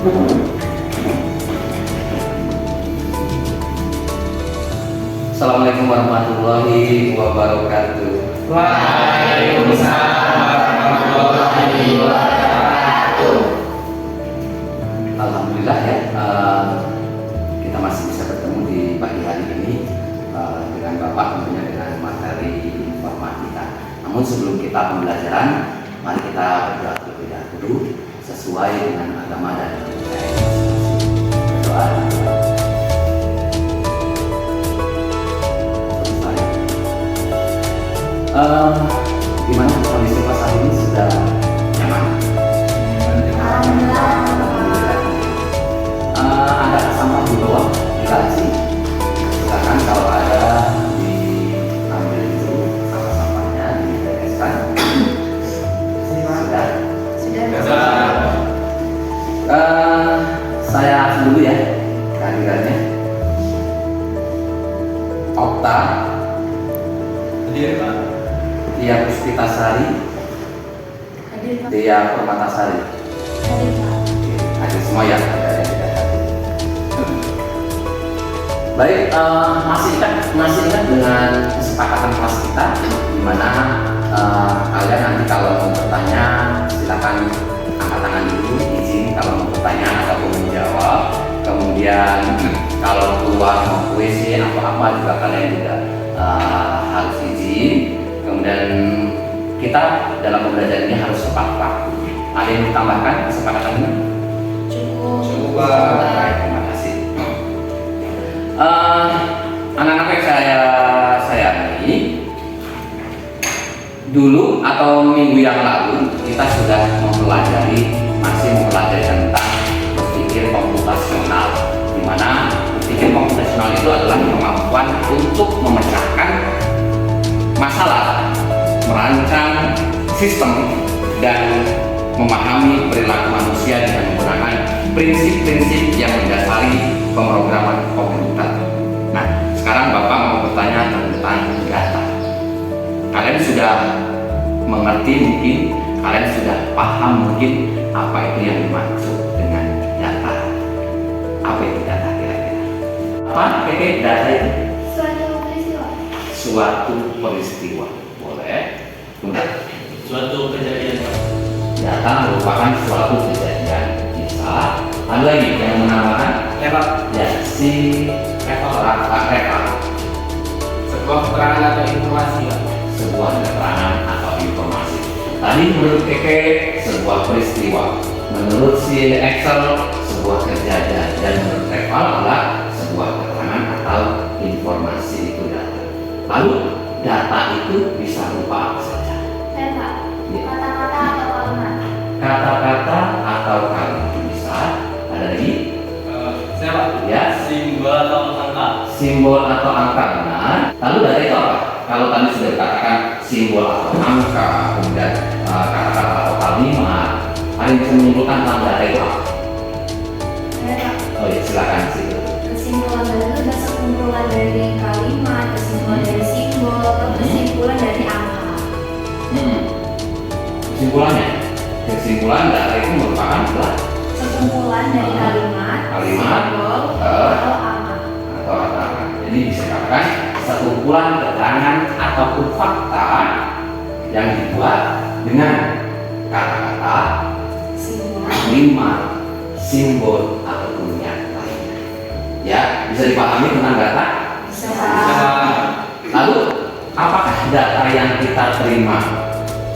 Assalamualaikum warahmatullahi wabarakatuh. Waalaikumsalam warahmatullahi wabarakatuh. Alhamdulillah ya, kita masih bisa bertemu di pagi hari ini dengan Bapak, tentunya dengan materi informatika. Namun sebelum kita pembelajaran, mari kita berdoa terlebih dahulu sesuai dengan agama dan budaya. Berdoa. Gimana kondisi pas hari ini, sudah nyaman? Alhamdulillah. Ada sampah di bawah di garasi. Silakan kalau ada diambil itu sampah-sampahnya, dibereskan. Sudah. Saya dulu ya kehadirannya. Okta. Hadir, Pak. Tia Puspitasari, Hadir, Pak. Tia Permatasari. Hadir, Pak. Hadir semua ya. Baik, masih ingat dengan kesepakatan kelas kita, di mana kalian nanti kalau mau bertanya silakan angkat tangan dulu, izin kalau mau bertanya ataupun menjawab. Kemudian kalau keluar mau WC atau apa juga kalian juga harus izin. Kemudian kita dalam pembelajaran ini harus tepat waktu. Ada yang ditambahkan kesepakatan ini? Cukup. Baik, terima kasih. Anak-anak yang saya sayangi, dulu atau minggu yang lalu kita sudah masih mempelajari tentang berpikir komputasional, di mana berpikir komputasional itu adalah kemampuan untuk memecahkan masalah, merancang sistem, dan memahami perilaku manusia dengan menggunakan prinsip-prinsip yang mendasari pemrograman komputer. Nah, sekarang Bapak mau bertanya tentang data. Kalian sudah mengerti mungkin, kalian sudah paham mungkin apa itu yang dimaksud dengan data. Apa itu data kira-kira? Apa? Data itu? Suatu peristiwa. Boleh. Kemudian Suatu kejadian, Pak. data merupakan suatu kejadian. Bisa. Ada lagi yang menambahkan? Lewat Ya, si rekap. sebuah keterangan atau informasi, Pak. Sebuah keterangan atau informasi. Tadi menurut Keke sebuah peristiwa, menurut si Excel sebuah kejadian, dan menurut Reval adalah sebuah keterangan atau informasi itu data. Lalu data itu bisa berupa apa saja? Kata-kata atau kalimat. Kata-kata atau kalimat bisa. Ada lagi? Saya, Pak. Ya. Simbol atau angka. Simbol atau angka. Nah, lalu data itu apa? Kalau tadi sudah dikatakan simbol atau angka, kemudian kata-kata atau kalimat, kalian bisa menyimpulkan tentang data itu apa? Oh ya, silakan sih. Kesimpulan dari itu adalah sekumpulan dari kalimat, kesimpulan dari simbol, kesimpulan dari angka. Kesimpulan data itu merupakan apa? Sekumpulan dari kalimat, simbol, atau angka. Atau angka. Jadi bisa dikatakan sekumpulan keterangan ataupun fakta yang dibuat dengan kata-kata, Simbol. kalimat, simbol ataupun yang lainnya. Ya, bisa dipahami tentang data? Bisa. Lalu, apakah data yang kita terima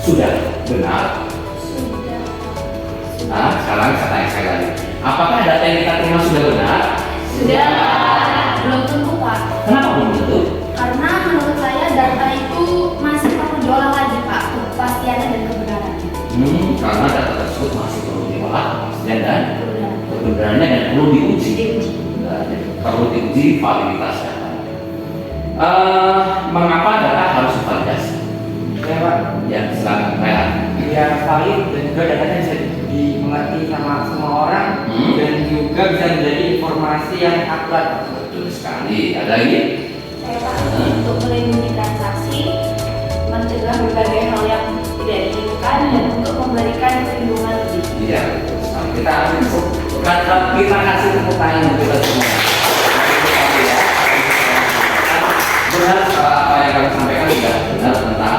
sudah benar? Sudah. Nah, sekarang saya tanya sekali lagi. Apakah data yang kita terima sudah benar? Sudah. Belum tentu, Pak. Kenapa belum tentu? Karena menurut saya data itu masih perlu diolah lagi, Pak, kepastiannya dan kebenarannya. Karena data tersebut masih perlu diolah kepastian dan Kebenaran. kebenarannya, dan perlu diuji. Diuji. Nah, jadi perlu diuji validitas data. Mengapa data harus divalidasi? Ya, Pak. Ya, silakan. Rehan. Biar valid dan juga datanya bisa dimengerti sama semua orang dan juga bisa menjadi informasi yang akurat. Betul sekali. Ada lagi? Saya Pak, untuk melindungi transaksi, mencegah berbagai hal yang tidak diinginkan dan untuk memberikan perlindungan lebih. Iya, betul sekali. Kita ambil Kita kasih tepuk tangan untuk kita semua. Benar apa yang kami sampaikan juga benar tentang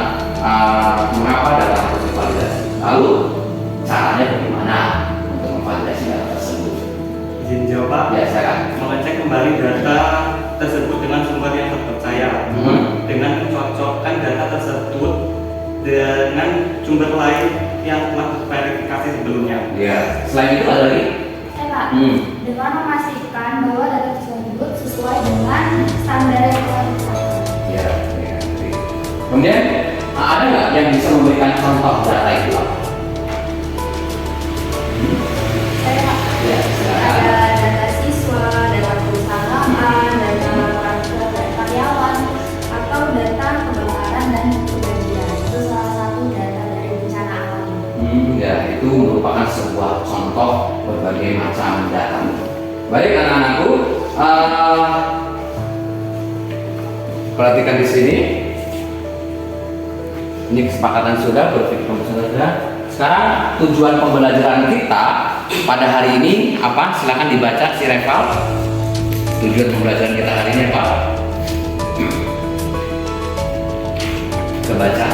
mengapa data harus divalidasi. Lalu caranya bagaimana untuk memvalidasi data tersebut? Izin jawab Pak. Ya, silakan. Mengecek kembali data tersebut dengan sumber yang terpercaya, dengan mencocokkan data tersebut dengan sumber lain yang telah terverifikasi sebelumnya. Ya. Selain itu ada lagi? Pak, dengan memastikan bahwa data tersebut sesuai dengan standar yang telah ditetapkan. Ya. Kemudian ada nggak yang bisa memberikan contoh data itu? Saya Pak, Ya, silakan. ada data siswa, data perusahaan, data karyawan, atau data kebakaran dan kejadian. Itu salah satu data dari bencana alam. Ya, itu merupakan sebuah contoh berbagai macam data. Baik anak-anakku, perhatikan di sini. Ini kesepakatan sudah, berpikir sudah. Sekarang tujuan pembelajaran kita pada hari ini apa? Silakan dibaca si Reval. Tujuan pembelajaran kita hari ini apa? Kebaca.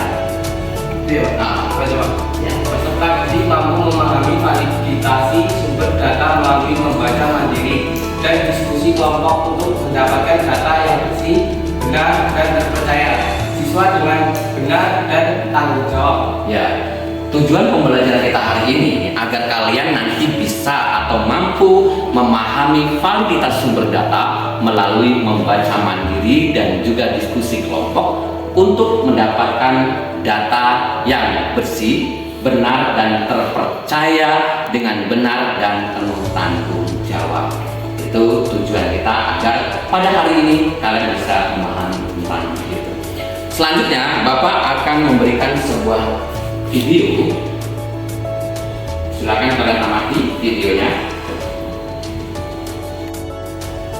Iya. Nah, apa coba? Ya. Peserta didik mampu memahami validasi sumber data melalui membaca mandiri dan diskusi kelompok untuk mendapatkan data yang bersih, benar, dan terpercaya. Siswa dengan benar dan tanggung jawab. Ya, tujuan pembelajaran kita hari ini agar kalian nanti bisa atau mampu memahami validitas sumber data melalui membaca mandiri dan juga diskusi kelompok untuk mendapatkan data yang bersih, benar dan terpercaya dengan benar dan penuh tanggung jawab. Itu tujuan kita agar pada hari ini kalian bisa memahami tentang itu. Selanjutnya, Bapak akan memberikan sebuah video. Silakan kalian amati videonya.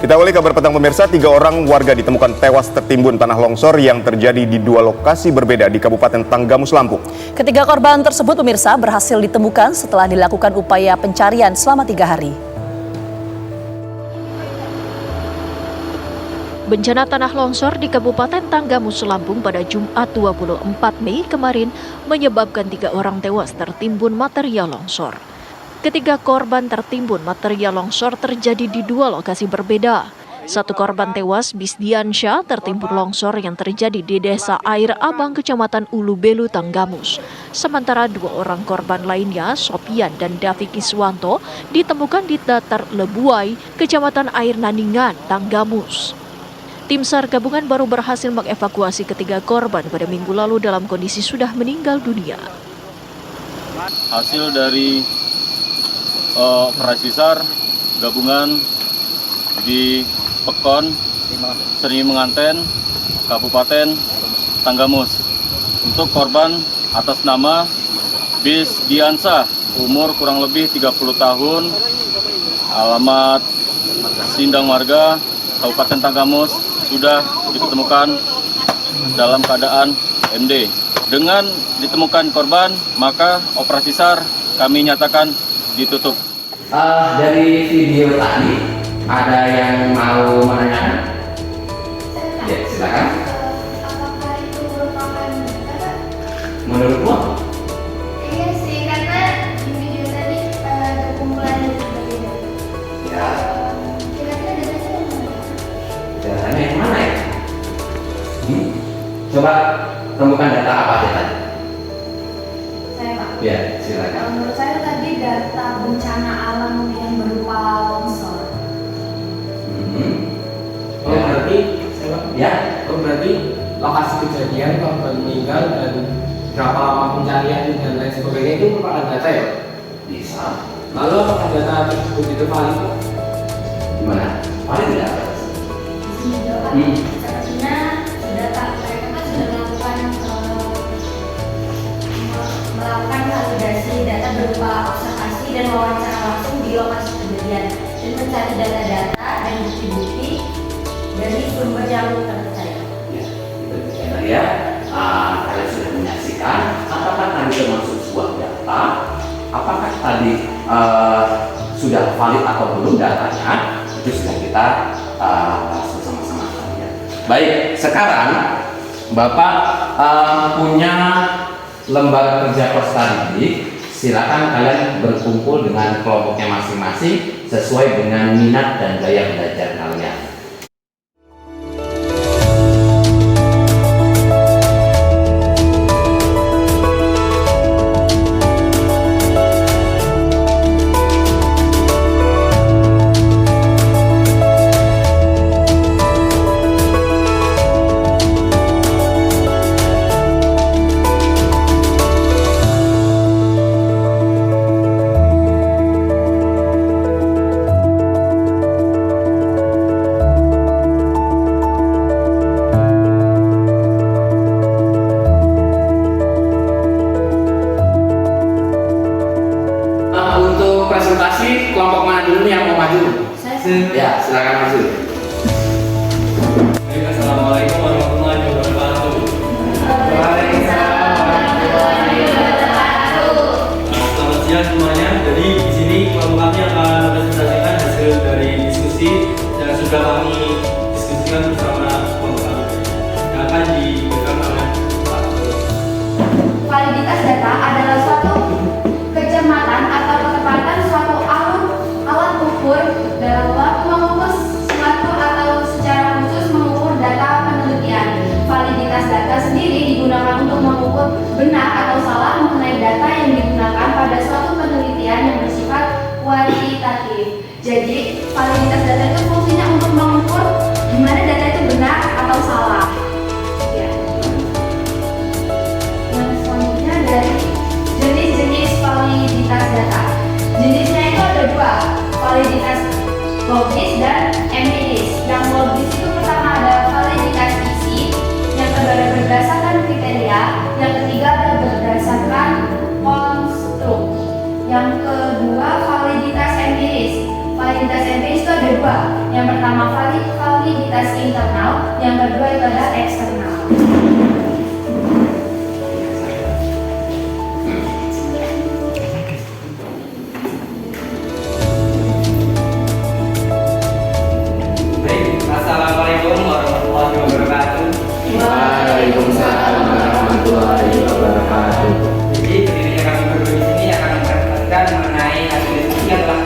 Kita awali kabar petang pemirsa, 3 orang warga ditemukan tewas tertimbun tanah longsor yang terjadi di 2 lokasi berbeda di Kabupaten Tanggamus, Lampung. Ketiga korban tersebut pemirsa berhasil ditemukan setelah dilakukan upaya pencarian selama 3 hari. Bencana tanah longsor di Kabupaten Tanggamus, Lampung pada Jumat 24 Mei kemarin menyebabkan 3 orang tewas tertimbun material longsor. Ketiga korban tertimbun material longsor terjadi di 2 lokasi berbeda. 1 korban tewas Bisdiansyah tertimbun longsor yang terjadi di Desa Air Abang, Kecamatan Ulu Belu, Tanggamus. Sementara 2 orang korban lainnya, Sopian dan Davi Kiswanto, ditemukan di Datar Lebuai, Kecamatan Air Naningan, Tanggamus. Tim SAR gabungan baru berhasil mengevakuasi ketiga korban pada minggu lalu dalam kondisi sudah meninggal dunia. Hasil dari operasi SAR gabungan di Pekon, Seri Menganten, Kabupaten Tanggamus. Untuk korban atas nama Bisdiansyah, umur kurang lebih 30 tahun, alamat Sindang Marga, Kabupaten Tanggamus, sudah ditemukan dalam keadaan MD. Dengan ditemukan korban, maka operasi SAR kami nyatakan ditutup. Dari video tadi, ada yang mau menanyakan? Ya, silakan. Apakah itu merupakan data? Menurutmu? Iya sih, karena di video tadi ada kumpulan dari berbagai data. Ya, Kira-kira datanya yang mana? datanya yang mana ya? Coba temukan data apa aja tadi? Saya Pak. Ya, silakan. Menurut saya tadi data bencana alam yang berupa longsor. Oh, berarti Ya, berarti lokasi kejadian, korban meninggal dan berapa lama pencarian dan lain sebagainya itu merupakan data ya? bisa. Lalu apakah data tersebut itu valid? Gimana? Paling tidak? Di sini juga Pak. Sepertinya data mereka kan sudah melakukan validasi data berupa observasi dan wawancara langsung di lokasi kejadian dan mencari data-data dan bukti-bukti dari sumber yang terpercaya. Ya, itu tadi ya. Kalian sudah menyaksikan apakah tadi termasuk sebuah data, apakah tadi sudah valid atau belum datanya, itu sudah kita bahas bersama-sama. Baik, sekarang Bapak punya lembar kerja peserta didik. Silakan kalian berkumpul dengan kelompoknya masing-masing sesuai dengan minat dan gaya belajar kalian. Untuk presentasi, kelompok mana dulu nih yang mau maju? Ya, silakan maju. Assalamualaikum warahmatullahi wabarakatuh. Selamat siang semuanya. Jadi di sini kelompok kami akan mempresentasikan hasil dari diskusi yang sudah kami diskusikan bersama kelompok kami yang akan diberikan oleh Pak. Validitas data adalah suatu kecermatan atau ketepatan suatu alat ukur dalam waktu mengukur suatu atau secara khusus mengukur data penelitian. Validitas data sendiri digunakan untuk mengukur benar atau salah mengenai data yang digunakan pada suatu penelitian yang bersifat kuantitatif. Jadi, validitas data itu fungsinya untuk mengukur di mana data itu benar atau salah. Ya. Yang selanjutnya dari jenis-jenis validitas data. Jenisnya itu ada dua, validitas logis dan empiris. Yang logis itu pertama ada validitas isi, yang kedua ada berdasarkan kriteria, yang ketiga ada berdasarkan konstruk. Yang kedua validitas empiris. Validitas empiris itu ada dua. Yang pertama validitas internal, yang kedua itu ada eksternal. Assalamualaikum warahmatullahi wabarakatuh. Waalaikumsalam warahmatullahi wabarakatuh. Jadi ketika kami berdua di sini akan mempresentasikan mengenai hasil diskusi yang telah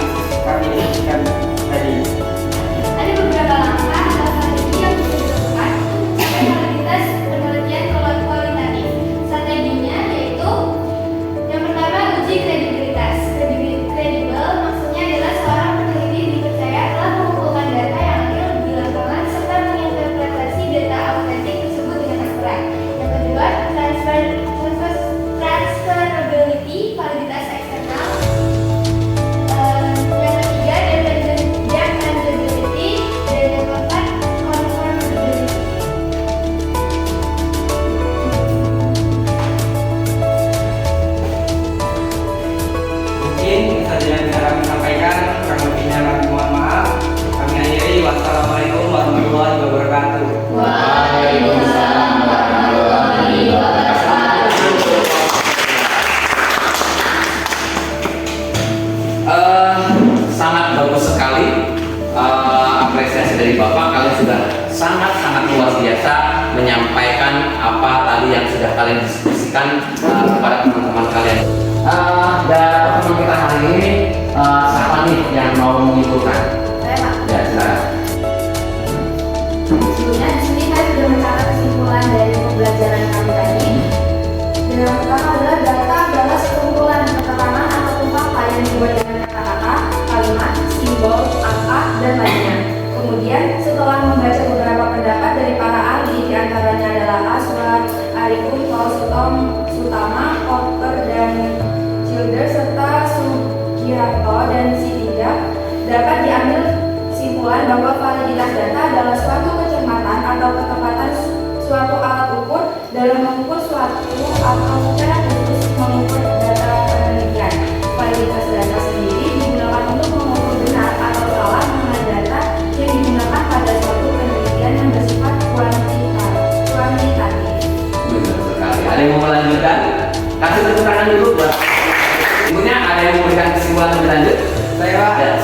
kami diskusikan tadi. Ada beberapa langkah dalam strategi yang bisa dilakukan untuk mencapai validitas penelitian kualitatif. Strateginya yaitu yang pertama uji kredibilitas. Kredibel maksudnya adalah seorang peneliti dipercaya telah mengumpulkan data yang real di lapangan serta menginterpretasi data autentik tersebut dengan akurat. Yang kedua, transferability, validitas eksternal. Yang ketiga, dependability, dan yang keempat, conformability. Mungkin itu saja yang bisa kami sampaikan. Kurang lebihnya kami mohon maaf. Kami akhiri. Wassalamualaikum warahmatullahi wabarakatuh. Waalaikumsalam warahmatullahi wabarakatuh. Sangat bagus sekali apresiasi dari Bapak. Kalian sudah sangat-sangat luar biasa menyampaikan apa tadi yang sudah kalian diskusikan kepada teman-teman kalian. Dan pertemuan kita hari ini siapa nih yang mau menyimpulkan? Saya Pak. Ya, silakan. Sebelumnya di sini saya sudah mencatat kesimpulan dari pembelajaran kami tadi. Dan yang pertama adalah data adalah sekumpulan keterangan ataupun fakta yang dibuat dengan kata-kata, kalimat, simbol, angka, dan lainnya. Kemudian setelah membaca beberapa pendapat dari para ahli, diantaranya adalah Aswar, Arifun, Sutama, Koper, dan Childers, serta Sugiharto dan Sitinjak, dapat diambil kesimpulan bahwa validitas data adalah suatu kecermatan atau ketepatan suatu alat ukur dalam mengukur suatu atau secara khusus mengukur data penelitian. Validitas data sendiri digunakan untuk mengukur benar atau salah mengenai data yang digunakan pada suatu penelitian yang bersifat kuantitatif. Benar sekali. Ada yang mau melanjutkan? Kasih tepuk tangan dulu buat. Ibunya ada yang memberikan kesimpulan lebih lanjut? Saya Pak. Ya,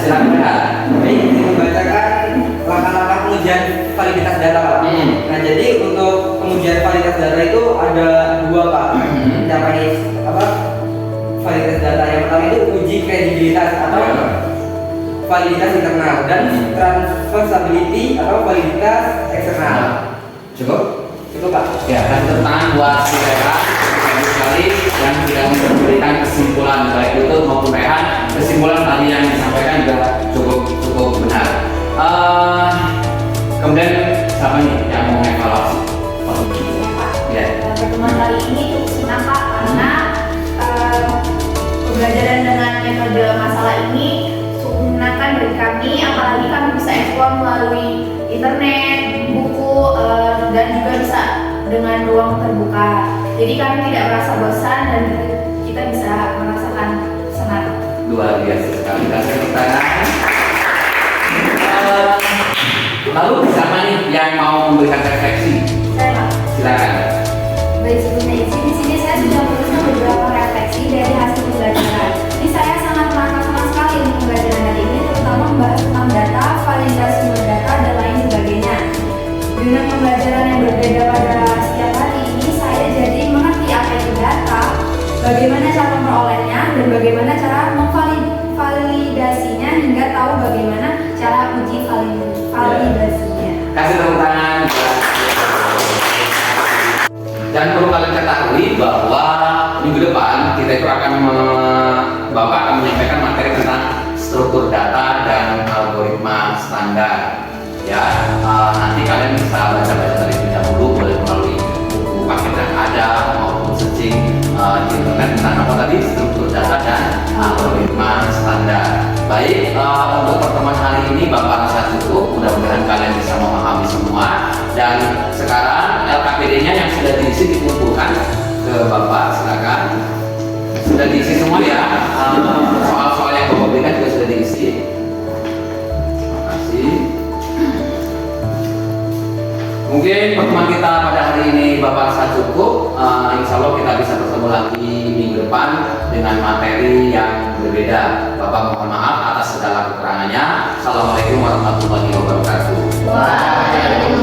itu ada dua Pak. Mencapai validitas data. Yang pertama itu uji kredibilitas atau validitas internal dan transferability atau validitas eksternal. Cukup? Itu Pak. Ya, dan tepuk tangan buat si Rehan sekali yang sudah memberikan kesimpulan baik itu maupun Rehan. Kesimpulan tadi yang disampaikan juga cukup benar. Kemudian siapa nih yang mau evaluasi? Ya. Pertemuan kali ini cukup senang Pak karena pembelajaran dengan metode masalah ini cukup menyenangkan bagi kami, apalagi kami bisa eksplor melalui internet, buku, dan juga bisa dengan ruang terbuka. Jadi kami tidak merasa bosan dan kita bisa merasakan senang. Luar biasa sekali. Kasih tepuk tangan. Lalu siapa nih yang mau memberikan refleksi? Saya Pak. Silakan. Baik, sebelumnya di sini saya sudah menuliskan beberapa refleksi dari hasil pembelajaran. Ini saya sangat merasa senang sekali untuk pembelajaran hari ini, terutama membahas tentang data, validasi sumber data, dan lain sebagainya. Dengan pembelajaran yang berbeda pada setiap hari ini, saya jadi mengerti apa itu data, bagaimana cara memperolehnya, dan bagaimana cara memvalidasinya, hingga tahu bagaimana cara uji validasinya. Kasih tepuk tangan. Dan perlu kalian ketahui bahwa minggu depan kita itu Bapak akan menyampaikan materi tentang struktur data dan algoritma standar. Ya, nanti kalian bisa baca-baca terlebih dahulu, boleh melalui buku paket yang ada maupun searching di internet tentang apa tadi struktur data dan algoritma standar. Baik, untuk pertemuan hari ini Bapak rasa cukup. Mudah-mudahan kalian bisa memahami semua. Dan sekarang LKPD-nya yang sudah diisi dikumpulkan ke Bapak, silakan. Sudah diisi semua ya. Soal-soal yang Bapak berikan juga sudah diisi. Terima kasih. Mungkin pertemuan kita pada hari ini Bapak rasa cukup. Insya Allah kita bisa bertemu lagi minggu depan dengan materi yang berbeda. Bapak mohon maaf atas segala kekurangannya. Assalamualaikum warahmatullahi wabarakatuh. Waalaikumsalam.